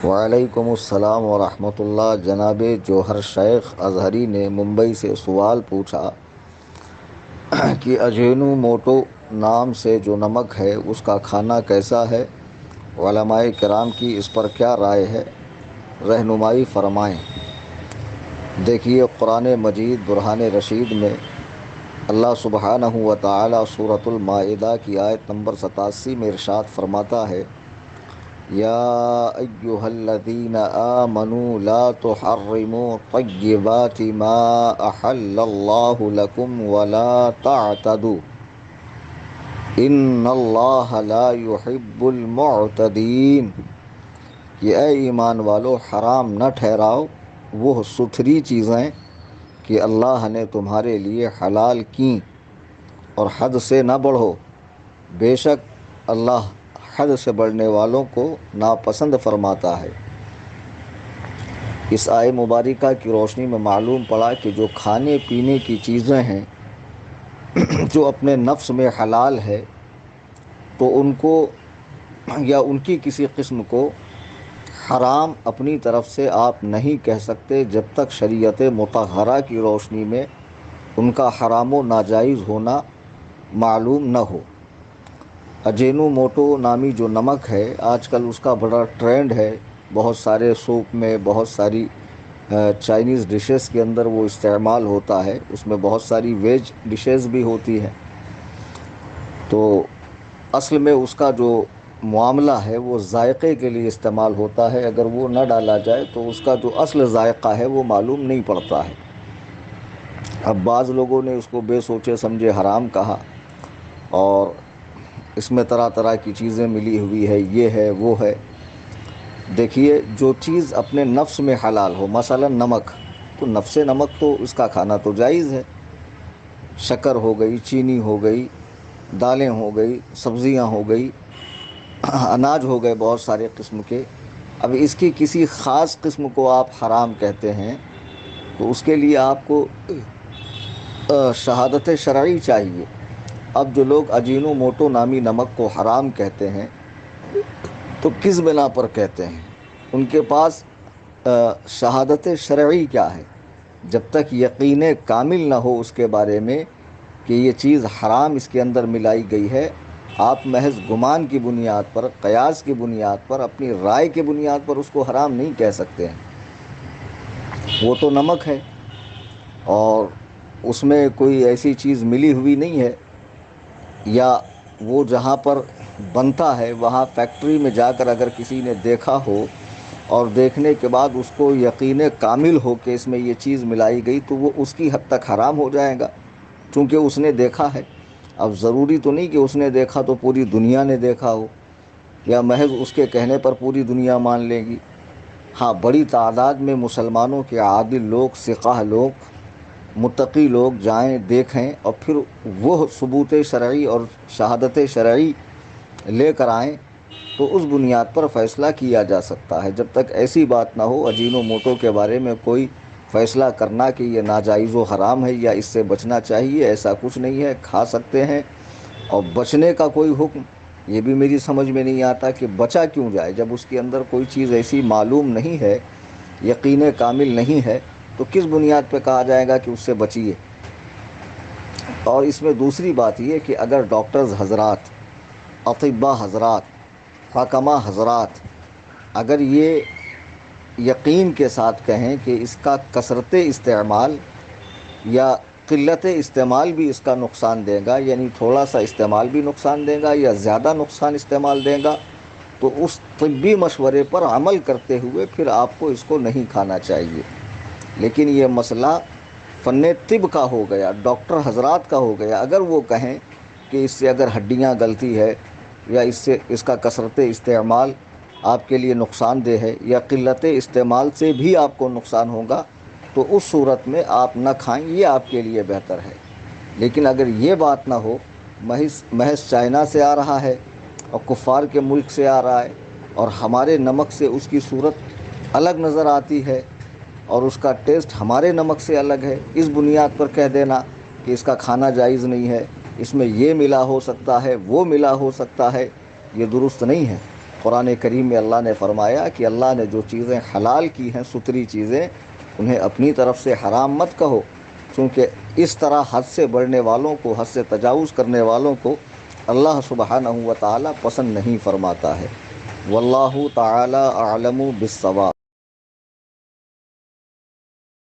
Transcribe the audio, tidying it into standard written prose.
وعلیکم السلام ورحمۃ اللہ۔ جناب جوہر شیخ اظہری نے ممبئی سے سوال پوچھا کہ اجینو موٹو نام سے جو نمک ہے اس کا کھانا کیسا ہے؟ علماء کرام کی اس پر کیا رائے ہے؟ رہنمائی فرمائیں۔ دیکھیے، قرآن مجید برہان رشید میں اللہ سبحانہ و تعالی سورۃ المائدہ کی آیت نمبر 87 میں ارشاد فرماتا ہے: یا ایہا الذین آمنوا لا تحرموا طیبات ما احل اللہ لکم ولا تعتدوا ان اللہ لا يحب المعتدین۔ کہ اے ایمان والو، حرام نہ ٹھہراؤ وہ ستھری چیزیں کہ اللہ نے تمہارے لیے حلال کیں، اور حد سے نہ بڑھو، بے شک اللہ حد سے بڑھنے والوں کو ناپسند فرماتا ہے۔ اس آیت مبارکہ کی روشنی میں معلوم پڑا کہ جو کھانے پینے کی چیزیں ہیں جو اپنے نفس میں حلال ہے، تو ان کو یا ان کی کسی قسم کو حرام اپنی طرف سے آپ نہیں کہہ سکتے جب تک شریعت مطہرہ کی روشنی میں ان کا حرام و ناجائز ہونا معلوم نہ ہو۔ اجینو موٹو نامی جو نمک ہے، آج کل اس کا بڑا ٹرینڈ ہے، بہت سارے سوپ میں، بہت ساری چائنیز ڈشز کے اندر وہ استعمال ہوتا ہے، اس میں بہت ساری ویج ڈشز بھی ہوتی ہیں۔ تو اصل میں اس کا جو معاملہ ہے وہ ذائقے کے لیے استعمال ہوتا ہے، اگر وہ نہ ڈالا جائے تو اس کا جو اصل ذائقہ ہے وہ معلوم نہیں پڑتا ہے۔ اب بعض لوگوں نے اس کو بے سوچے سمجھے حرام کہا، اور اس میں طرح طرح کی چیزیں ملی ہوئی ہے، یہ ہے وہ ہے۔ دیکھیے، جو چیز اپنے نفس میں حلال ہو، مثلا نمک، تو نفس نمک تو اس کا کھانا تو جائز ہے۔ شکر ہو گئی، چینی ہو گئی، دالیں ہو گئی، سبزیاں ہو گئی، اناج ہو گئے بہت سارے قسم کے۔ اب اس کی کسی خاص قسم کو آپ حرام کہتے ہیں تو اس کے لیے آپ کو شہادت شرعی چاہیے۔ اب جو لوگ اجینو موٹو نامی نمک کو حرام کہتے ہیں تو کس بنا پر کہتے ہیں؟ ان کے پاس شہادت شرعی کیا ہے؟ جب تک یقین کامل نہ ہو اس کے بارے میں کہ یہ چیز حرام اس کے اندر ملائی گئی ہے، آپ محض گمان کی بنیاد پر، قیاس کی بنیاد پر، اپنی رائے کی بنیاد پر اس کو حرام نہیں کہہ سکتے ہیں۔ وہ تو نمک ہے، اور اس میں کوئی ایسی چیز ملی ہوئی نہیں ہے، یا وہ جہاں پر بنتا ہے وہاں فیکٹری میں جا کر اگر کسی نے دیکھا ہو اور دیکھنے کے بعد اس کو یقین کامل ہو کہ اس میں یہ چیز ملائی گئی، تو وہ اس کی حد تک حرام ہو جائے گا، چونکہ اس نے دیکھا ہے۔ اب ضروری تو نہیں کہ اس نے دیکھا تو پوری دنیا نے دیکھا ہو، یا محض اس کے کہنے پر پوری دنیا مان لے گی۔ ہاں، بڑی تعداد میں مسلمانوں کے عادل لوگ، ثقہ لوگ، متقی لوگ جائیں، دیکھیں، اور پھر وہ ثبوت شرعی اور شہادت شرعی لے کر آئیں، تو اس بنیاد پر فیصلہ کیا جا سکتا ہے۔ جب تک ایسی بات نہ ہو، اجینو موٹو کے بارے میں کوئی فیصلہ کرنا کہ یہ ناجائز و حرام ہے یا اس سے بچنا چاہیے، ایسا کچھ نہیں ہے، کھا سکتے ہیں۔ اور بچنے کا کوئی حکم، یہ بھی میری سمجھ میں نہیں آتا کہ بچا کیوں جائے، جب اس کے اندر کوئی چیز ایسی معلوم نہیں ہے، یقین کامل نہیں ہے، تو کس بنیاد پہ کہا جائے گا کہ اس سے بچیے۔ اور اس میں دوسری بات یہ کہ اگر ڈاکٹرز حضرات، اطباء حضرات، حکماء حضرات اگر یہ یقین کے ساتھ کہیں کہ اس کا کثرت استعمال یا قلت استعمال بھی اس کا نقصان دے گا، یعنی تھوڑا سا استعمال بھی نقصان دے گا یا زیادہ نقصان استعمال دے گا، تو اس طبی مشورے پر عمل کرتے ہوئے پھر آپ کو اس کو نہیں کھانا چاہیے۔ لیکن یہ مسئلہ فن طب کا ہو گیا، ڈاکٹر حضرات کا ہو گیا۔ اگر وہ کہیں کہ اس سے اگر ہڈیاں گلتی ہے، یا اس کا کثرت استعمال آپ کے لیے نقصان دہ ہے، یا قلت استعمال سے بھی آپ کو نقصان ہوگا، تو اس صورت میں آپ نہ کھائیں، یہ آپ کے لیے بہتر ہے۔ لیکن اگر یہ بات نہ ہو، محض چائنا سے آ رہا ہے اور کفار کے ملک سے آ رہا ہے، اور ہمارے نمک سے اس کی صورت الگ نظر آتی ہے، اور اس کا ٹیسٹ ہمارے نمک سے الگ ہے، اس بنیاد پر کہہ دینا کہ اس کا کھانا جائز نہیں ہے، اس میں یہ ملا ہو سکتا ہے، وہ ملا ہو سکتا ہے، یہ درست نہیں ہے۔ قرآن کریم میں اللہ نے فرمایا کہ اللہ نے جو چیزیں حلال کی ہیں ستری چیزیں، انہیں اپنی طرف سے حرام مت کہو، چونکہ اس طرح حد سے بڑھنے والوں کو، حد سے تجاوز کرنے والوں کو اللہ سبحانہ و تعالی پسند نہیں فرماتا ہے۔ واللہ تعالی اعلم بالصواب۔